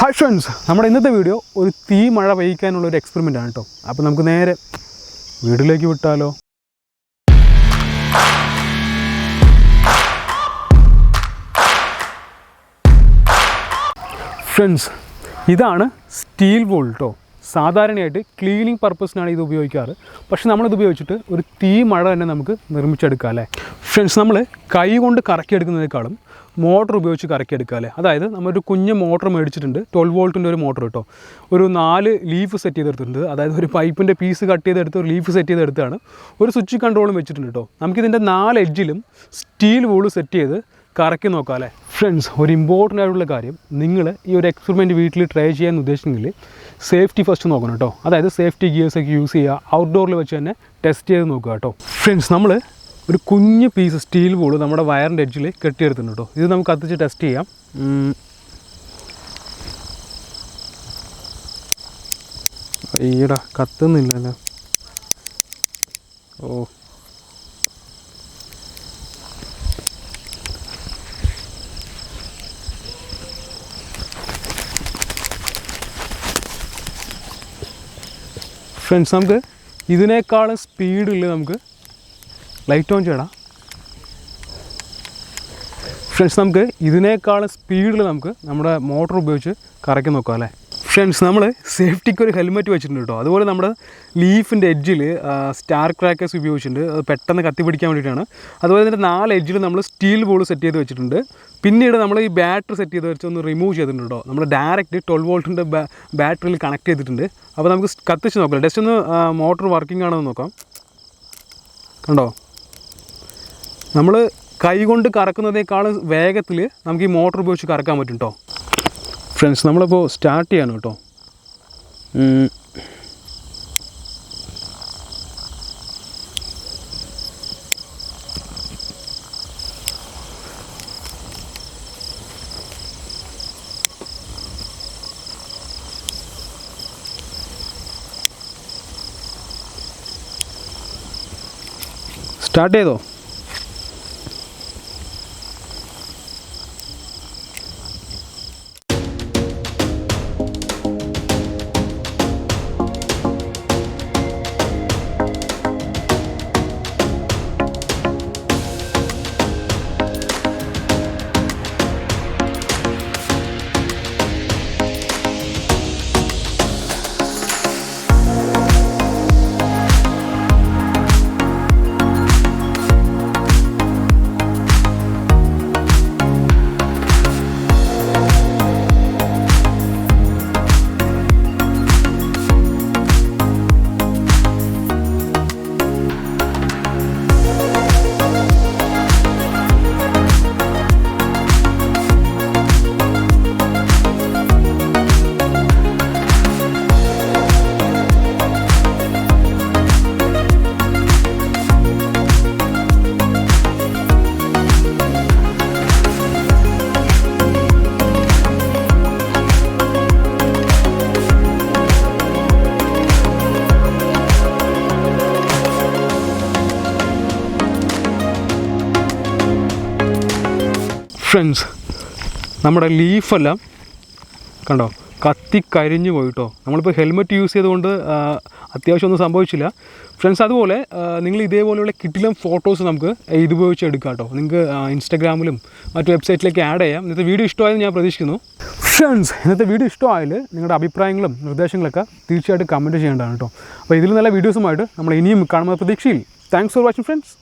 Hi friends, നമ്മുടെ ഇന്നത്തെ video ഒരു തീ മഴ പെയ്യിക്കാനുള്ളൊരു എക്സ്പെരിമെൻ്റ് ആണ് കേട്ടോ. അപ്പോൾ നമുക്ക് നേരെ വീട്ടിലേക്ക് വിട്ടാലോ. ഫ്രണ്ട്സ്, ഇതാണ് സ്റ്റീൽ വോൾ കേട്ടോ. സാധാരണയായിട്ട് ക്ലീനിങ് പർപ്പസിനാണ് ഇത് ഉപയോഗിക്കാറ്. പക്ഷെ നമ്മളിത് ഉപയോഗിച്ചിട്ട് ഒരു തീ മഴ തന്നെ നമുക്ക് നിർമ്മിച്ചെടുക്കാം അല്ലേ ഫ്രണ്ട്സ്. നമ്മൾ കൈ കൊണ്ട് കറക്കിയെടുക്കുന്നതിനേക്കാളും മോട്ടർ ഉപയോഗിച്ച് കറക്കിയെടുക്കുക അല്ലേ. അതായത് നമ്മളൊരു കുഞ്ഞ് മോട്ടർ മേടിച്ചിട്ടുണ്ട്, 12 വോൾട്ടിൻ്റെ ഒരു മോട്ടർ കേട്ടോ. ഒരു 4 ലീഫ് സെറ്റ് ചെയ്തെടുത്തിട്ടുണ്ട്. അതായത് ഒരു പൈപ്പിൻ്റെ പീസ് കട്ട് ചെയ്തെടുത്ത് ഒരു ലീഫ് സെറ്റ് ചെയ്തെടുത്താണ്. ഒരു സ്വിച്ച് കൺട്രോളും വെച്ചിട്ടുണ്ട് കേട്ടോ. നമുക്കിതിൻ്റെ 4 എഡ്ജിലും സ്റ്റീൽ വോൾ സെറ്റ് ചെയ്ത് കറക്കി നോക്കാം അല്ലേ ഫ്രണ്ട്സ്. ഒരു ഇമ്പോർട്ടൻ്റ് ആയിട്ടുള്ള കാര്യം, നിങ്ങൾ ഈ ഒരു എക്സ്പെരിമെൻറ്റ് വീട്ടിൽ ട്രൈ ചെയ്യാൻ ഉദ്ദേശിച്ചെങ്കിൽ സേഫ്റ്റി ഫസ്റ്റ് നോക്കണം കേട്ടോ. അതായത് സേഫ്റ്റി ഗിയേഴ്സൊക്കെ യൂസ് ചെയ്യുക, ഔട്ട്ഡോറിൽ വെച്ച് തന്നെ ടെസ്റ്റ് ചെയ്ത് നോക്കുക കേട്ടോ. ഫ്രണ്ട്സ്, നമ്മൾ ഒരു കുഞ്ഞ് പീസ് സ്റ്റീൽ വോൾ നമ്മുടെ വയറിൻ്റെ എഡ്ജിൽ കെട്ടിയെടുത്തിട്ടുണ്ട് കേട്ടോ. ഇത് നമുക്ക് കത്തിച്ച് ടെസ്റ്റ് ചെയ്യാം. ഈടാ കത്തുന്നില്ലല്ലോ. ഓ, ഫ്രണ്ട്സ്, നമുക്ക് ഇതിനേക്കാളും സ്പീഡിൽ നമുക്ക് ലൈറ്റ് ഓൺ ചെയ്യണം ഫ്രണ്ട്സ്. നമുക്ക് ഇതിനേക്കാളും സ്പീഡിൽ നമുക്ക് നമ്മുടെ മോട്ടർ ഉപയോഗിച്ച് കറക്കി നോക്കാം അല്ലേ ഫ്രണ്ട്സ്. നമ്മൾ സേഫ്റ്റിക്ക് ഒരു ഹെൽമെറ്റ് വെച്ചിട്ടുണ്ട് കേട്ടോ. അതുപോലെ നമ്മുടെ ലീഫിൻ്റെ എഡ്ജിൽ സ്റ്റാർ ക്രാക്കേഴ്സ് ഉപയോഗിച്ചിട്ടുണ്ട്. അത് പെട്ടെന്ന് കത്തി പിടിക്കാൻ വേണ്ടിയിട്ടാണ്. അതുപോലെ തന്നെ 4 എഡ്ജിൽ നമ്മൾ സ്റ്റീൽ ബോൾ സെറ്റ് ചെയ്ത് വെച്ചിട്ടുണ്ട്. പിന്നീട് നമ്മൾ ഈ ബാറ്ററി സെറ്റ് ചെയ്ത് വെച്ച് ഒന്ന് റിമൂവ് ചെയ്തിട്ടുണ്ട് കേട്ടോ. നമ്മൾ ഡയറക്റ്റ് 12 വോൾട്ടിൻ്റെ ബാറ്ററിയിൽ കണക്ട് ചെയ്തിട്ടുണ്ട്. അപ്പോൾ നമുക്ക് കത്തിച്ച് നോക്കാം. ജസ്റ്റ് ഒന്ന് മോട്ടർ വർക്കിംഗ് ആണെന്ന് നോക്കാം. കണ്ടോ, നമ്മൾ കൈ കൊണ്ട് കറക്കുന്നതിനേക്കാൾ വേഗത്തിൽ നമുക്ക് ഈ മോട്ടർ ഉപയോഗിച്ച് കറക്കാൻ പറ്റും കേട്ടോ ഫ്രണ്ട്സ്. നമ്മളിപ്പോൾ സ്റ്റാർട്ട് ചെയ്യാണ് കേട്ടോ. സ്റ്റാർട്ട് ചെയ്തോ? ഫ്രണ്ട്സ്, നമ്മുടെ ലീഫെല്ലാം കണ്ടോ കത്തിക്കരിഞ്ഞു പോയിട്ടോ. നമ്മളിപ്പോൾ ഹെൽമെറ്റ് യൂസ് ചെയ്തുകൊണ്ട് അത്യാവശ്യം ഒന്നും സംഭവിച്ചില്ല ഫ്രണ്ട്സ്. അതുപോലെ നിങ്ങൾ ഇതേപോലെയുള്ള കിട്ടിലും ഫോട്ടോസ് നമുക്ക് ഇതുപയോഗിച്ച് എടുക്കാം കേട്ടോ. നിങ്ങൾക്ക് ഇൻസ്റ്റാഗ്രാമിലും മറ്റു വെബ്സൈറ്റിലേക്ക് ആഡ് ചെയ്യാം. ഇന്നത്തെ വീഡിയോ ഇഷ്ടമായെന്ന് ഞാൻ പ്രതീക്ഷിക്കുന്നു ഫ്രണ്ട്സ്. ഇന്നത്തെ വീഡിയോ ഇഷ്ടമായാൽ നിങ്ങളുടെ അഭിപ്രായങ്ങളും നിർദ്ദേശങ്ങളൊക്കെ തീർച്ചയായിട്ടും കമൻറ്റ് ചെയ്യേണ്ടതാണ് കേട്ടോ. അപ്പോൾ ഇതിൽ നല്ല വീഡിയോസുമായിട്ട് നമ്മൾ ഇനിയും കാണുന്ന പ്രതീക്ഷയിൽ. Thanks for watching friends.